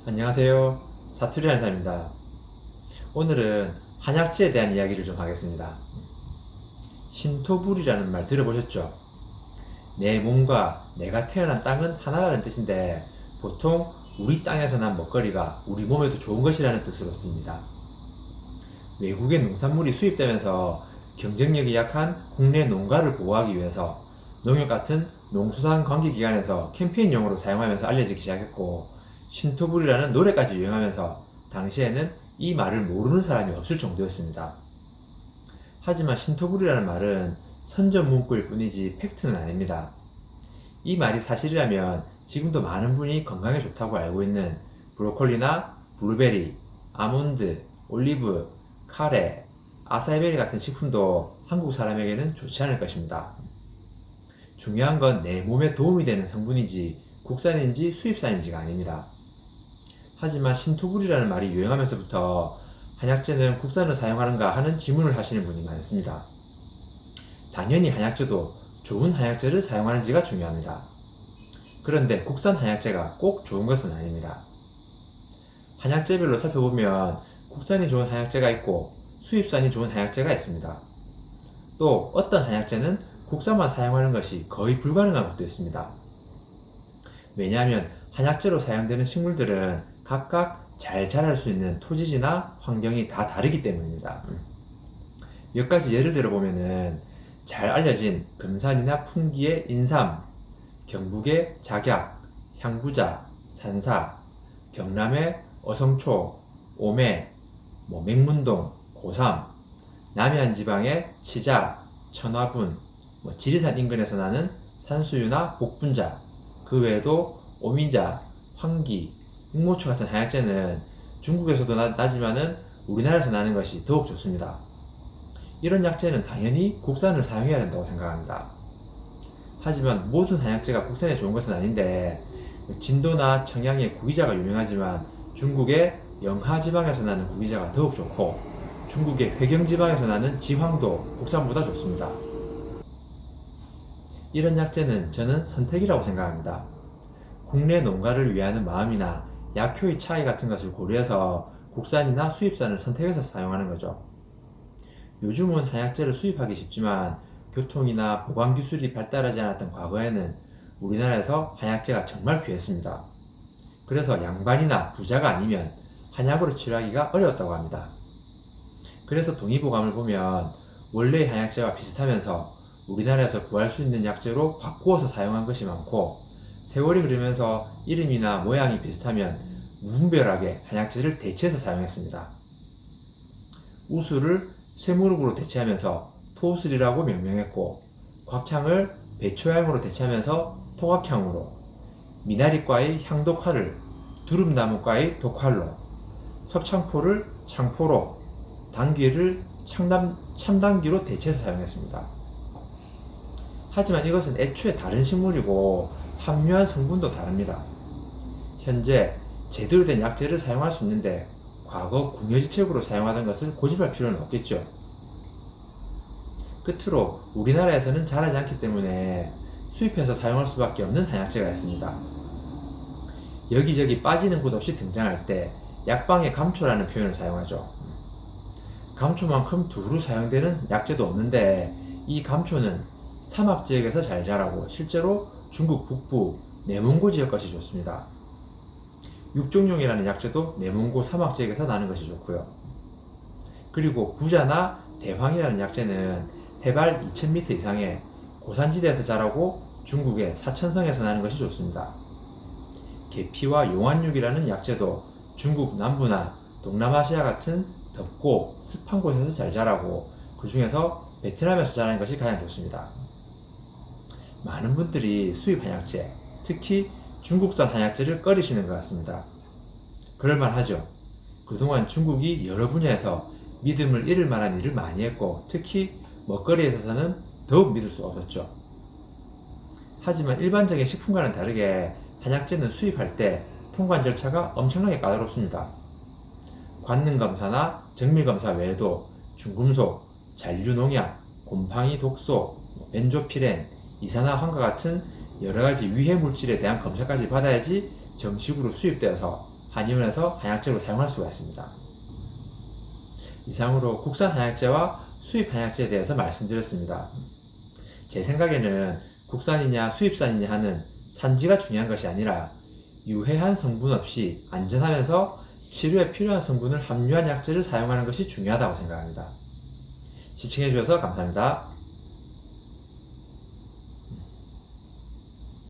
안녕하세요. 사투리 한사입니다. 오늘은 한약재에 대한 이야기를 좀 하겠습니다. 신토불이라는 말 들어보셨죠? 내 몸과 내가 태어난 땅은 하나라는 뜻인데 보통 우리 땅에서 난 먹거리가 우리 몸에도 좋은 것이라는 뜻으로 씁니다. 외국의 농산물이 수입되면서 경쟁력이 약한 국내 농가를 보호하기 위해서 농협 같은 농수산관계기관에서 캠페인용으로 사용하면서 알려지기 시작했고, 신토불이라는 노래까지 유행하면서 당시에는 이 말을 모르는 사람이 없을 정도였습니다. 하지만 신토불이라는 말은 선전 문구일 뿐이지 팩트는 아닙니다. 이 말이 사실이라면 지금도 많은 분이 건강에 좋다고 알고 있는 브로콜리나 블루베리, 아몬드, 올리브, 카레, 아사이베리 같은 식품도 한국 사람에게는 좋지 않을 것입니다. 중요한 건 내 몸에 도움이 되는 성분이지 국산인지 수입산인지가 아닙니다. 하지만 신토불이라는 말이 유행하면서부터 한약재는 국산을 사용하는가 하는 질문을 하시는 분이 많습니다. 당연히 한약재도 좋은 한약재를 사용하는지가 중요합니다. 그런데 국산 한약재가 꼭 좋은 것은 아닙니다. 한약재별로 살펴보면 국산이 좋은 한약재가 있고 수입산이 좋은 한약재가 있습니다. 또 어떤 한약재는 국산만 사용하는 것이 거의 불가능한 것도 있습니다. 왜냐하면 한약재로 사용되는 식물들은 각각 잘 자랄 수 있는 토지지나 환경이 다 다르기 때문입니다. 몇 가지 예를 들어보면은 잘 알려진 금산이나 풍기의 인삼, 경북의 작약, 향부자, 산사, 경남의 어성초, 오매, 맹문동, 고삼, 남해안 지방의 치자, 천화분, 지리산 인근에서 나는 산수유나 복분자, 그 외에도 오미자, 황기, 흑모초 같은 한약재는 중국에서도 나지만은 우리나라에서 나는 것이 더욱 좋습니다. 이런 약재는 당연히 국산을 사용해야 된다고 생각합니다. 하지만 모든 한약재가 국산에 좋은 것은 아닌데, 진도나 청양의 구기자가 유명하지만 중국의 영하 지방에서 나는 구기자가 더욱 좋고, 중국의 회경 지방에서 나는 지황도 국산보다 좋습니다. 이런 약재는 저는 선택이라고 생각합니다. 국내 농가를 위하는 마음이나 약효의 차이 같은 것을 고려해서 국산이나 수입산을 선택해서 사용하는 거죠. 요즘은 한약재를 수입하기 쉽지만 교통이나 보관 기술이 발달하지 않았던 과거에는 우리나라에서 한약재가 정말 귀했습니다. 그래서 양반이나 부자가 아니면 한약으로 치료하기가 어려웠다고 합니다. 그래서 동의보감을 보면 원래의 한약재와 비슷하면서 우리나라에서 구할 수 있는 약재로 바꾸어서 사용한 것이 많고, 세월이 흐르면서 이름이나 모양이 비슷하면 무분별하게 한약재를 대체해서 사용했습니다. 우수를 쇠무릎으로 대체하면서 토우슬이라고 명명했고, 곽향을 배초향으로 대체하면서 토곽향으로, 미나리과의 향독화를 두릅나무과의 독활로, 석창포를 창포로, 당귀를 참당귀로 대체해서 사용했습니다. 하지만 이것은 애초에 다른 식물이고 함유한 성분도 다릅니다. 현재 제대로 된 약재를 사용할 수 있는데 과거 궁여지책으로 사용하던 것을 고집할 필요는 없겠죠. 끝으로 우리나라에서는 자라지 않기 때문에 수입해서 사용할 수밖에 없는 한약재가 있습니다. 여기저기 빠지는 곳 없이 등장할 때 약방의 감초라는 표현을 사용하죠. 감초만큼 두루 사용되는 약재도 없는데, 이 감초는 사막 지역에서 잘 자라고 실제로 중국 북부 내몽고 지역 것이 좋습니다. 육종용이라는 약재도 내몽고 사막 지역에서 나는 것이 좋고요. 그리고 부자나 대황이라는 약재는 해발 2000m 이상의 고산지대에서 자라고 중국의 사천성에서 나는 것이 좋습니다. 계피와 용안육이라는 약재도 중국 남부나 동남아시아 같은 덥고 습한 곳에서 잘 자라고, 그 중에서 베트남에서 자라는 것이 가장 좋습니다. 많은 분들이 수입 한약재, 특히 중국산 한약재를 꺼리시는 것 같습니다. 그럴만하죠. 그동안 중국이 여러 분야에서 믿음을 잃을 만한 일을 많이 했고, 특히 먹거리에 있어서는 더욱 믿을 수 없었죠. 하지만 일반적인 식품과는 다르게 한약재는 수입할 때 통관 절차가 엄청나게 까다롭습니다. 관능검사나 정밀검사 외에도 중금속, 잔류농약, 곰팡이 독소, 벤조피렌, 이산화황과 같은 여러가지 위해 물질에 대한 검사까지 받아야지 정식으로 수입되어서 한의원에서 한약재로 사용할 수가 있습니다. 이상으로 국산 한약재와 수입 한약재에 대해서 말씀드렸습니다. 제 생각에는 국산이냐 수입산이냐 하는 산지가 중요한 것이 아니라 유해한 성분 없이 안전하면서 치료에 필요한 성분을 함유한 약재를 사용하는 것이 중요하다고 생각합니다. 시청해주셔서 감사합니다.